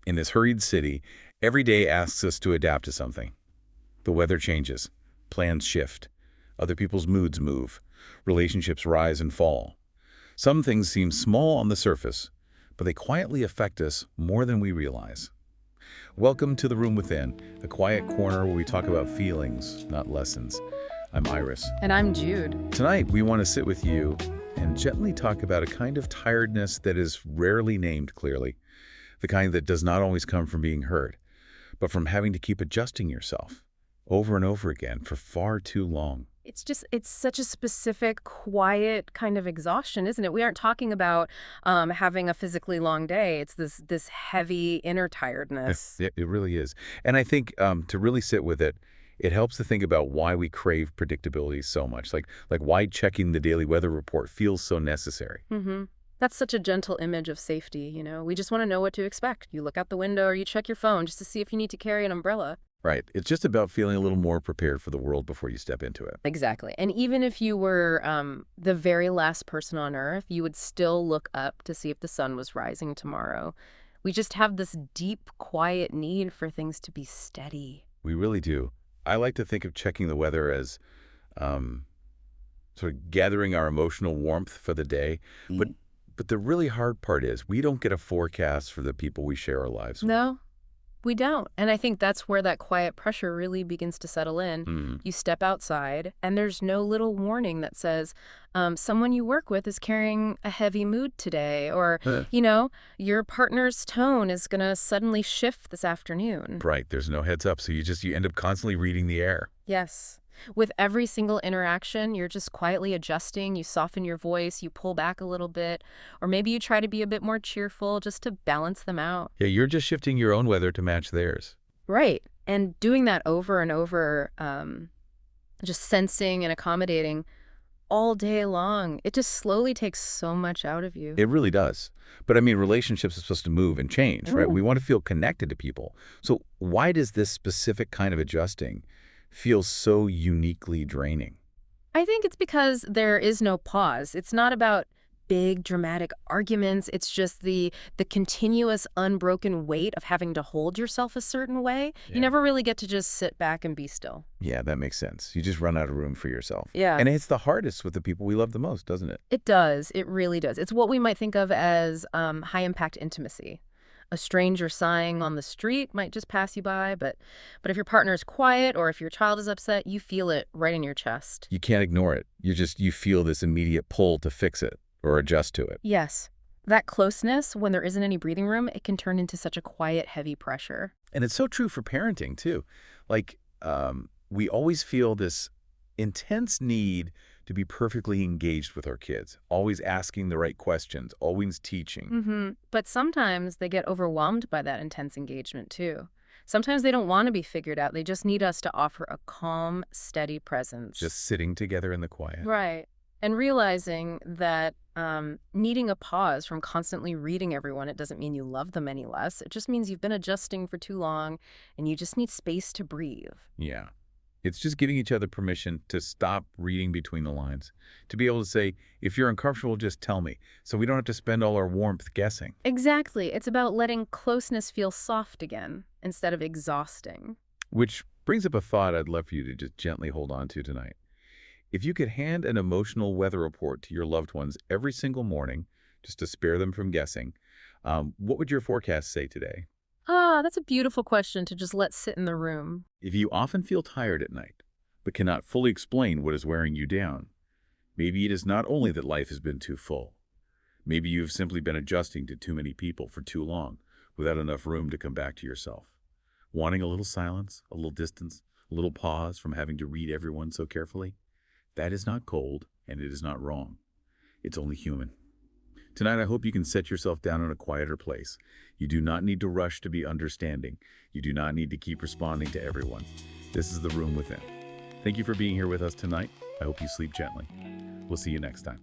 In this hurried city, every day asks us to adapt to something. The weather changes, plans shift, other people's moods move, relationships rise and fall. Some things seem small on the surface, but they quietly affect us more than we realize. Welcome to The Room Within, a quiet corner where we talk about feelings, not lessons. I'm Iris. And I'm Jude. Tonight, we want to sit with you and gently talk about a kind of tiredness that is rarely named clearly, the kind that does not always come from being hurt, but from having to keep adjusting yourself over and over again for far too long. It's such a specific, quiet kind of exhaustion, isn't it? We aren't talking about having a physically long day. It's this heavy inner tiredness. It really is. And I think to really sit with it, it helps to think about why we crave predictability so much, like why checking the daily weather report feels so necessary. That's such a gentle image of safety, you know? We just want to know what to expect. You look out the window or you check your phone just to see if you need to carry an umbrella. Right. It's just about feeling a little more prepared for the world before you step into it. Exactly. And even if you were the very last person on Earth, you would still look up to see if the sun was rising tomorrow. We just have this deep, quiet need for things to be steady. We really do. I like to think of checking the weather as sort of gathering our emotional warmth for the day. But the really hard part is we don't get a forecast for the people we share our lives with. No, we don't. And I think that's where that quiet pressure really begins to settle in. You step outside, and there's no little warning that says, someone you work with is carrying a heavy mood today, or, your partner's tone is going to suddenly shift this afternoon. Right. There's no heads up, so you end up constantly reading the air. Yes. With every single interaction, you're just quietly adjusting. You soften your voice, you pull back a little bit, or maybe you try to be a bit more cheerful just to balance them out. Yeah, you're just shifting your own weather to match theirs. Right. And doing that over and over, just sensing and accommodating all day long, it just slowly takes so much out of you. It really does. But I mean, relationships are supposed to move and change, right? We want to feel connected to people. So why does this specific kind of adjusting feel so uniquely draining? I think it's because there is no pause. It's not about big dramatic arguments. It's just the continuous unbroken weight of having to hold yourself a certain way. Yeah. You never really get to just sit back and be still. Yeah, that makes sense. You just run out of room for yourself. Yeah. And it's the hardest with the people we love the most, doesn't it? It does. It really does. It's what we might think of as high impact intimacy. A stranger sighing on the street might just pass you by, but if your partner is quiet or if your child is upset, you feel it right in your chest. You can't ignore it. You feel this immediate pull to fix it or adjust to it. Yes. That closeness, when there isn't any breathing room, it can turn into such a quiet, heavy pressure. And it's so true for parenting, too. Like, we always feel this intense need to be perfectly engaged with our kids, always asking the right questions, always teaching. But sometimes they get overwhelmed by that intense engagement, too. Sometimes they don't want to be figured out. They just need us to offer a calm, steady presence. Just sitting together in the quiet. Right. And realizing that needing a pause from constantly reading everyone, it doesn't mean you love them any less. It just means you've been adjusting for too long and you just need space to breathe. Yeah. It's just giving each other permission to stop reading between the lines, to be able to say, if you're uncomfortable, just tell me, so we don't have to spend all our warmth guessing. Exactly. It's about letting closeness feel soft again instead of exhausting. Which brings up a thought I'd love for you to just gently hold on to tonight. If you could hand an emotional weather report to your loved ones every single morning, just to spare them from guessing, what would your forecast say today? That's a beautiful question to just let sit in the room. If you often feel tired at night, but cannot fully explain what is wearing you down, maybe it is not only that life has been too full. Maybe you've simply been adjusting to too many people for too long, without enough room to come back to yourself. Wanting a little silence, a little distance, a little pause from having to read everyone so carefully. That is not cold, and it is not wrong. It's only human. Tonight, I hope you can set yourself down in a quieter place. You do not need to rush to be understanding. You do not need to keep responding to everyone. This is The Room Within. Thank you for being here with us tonight. I hope you sleep gently. We'll see you next time.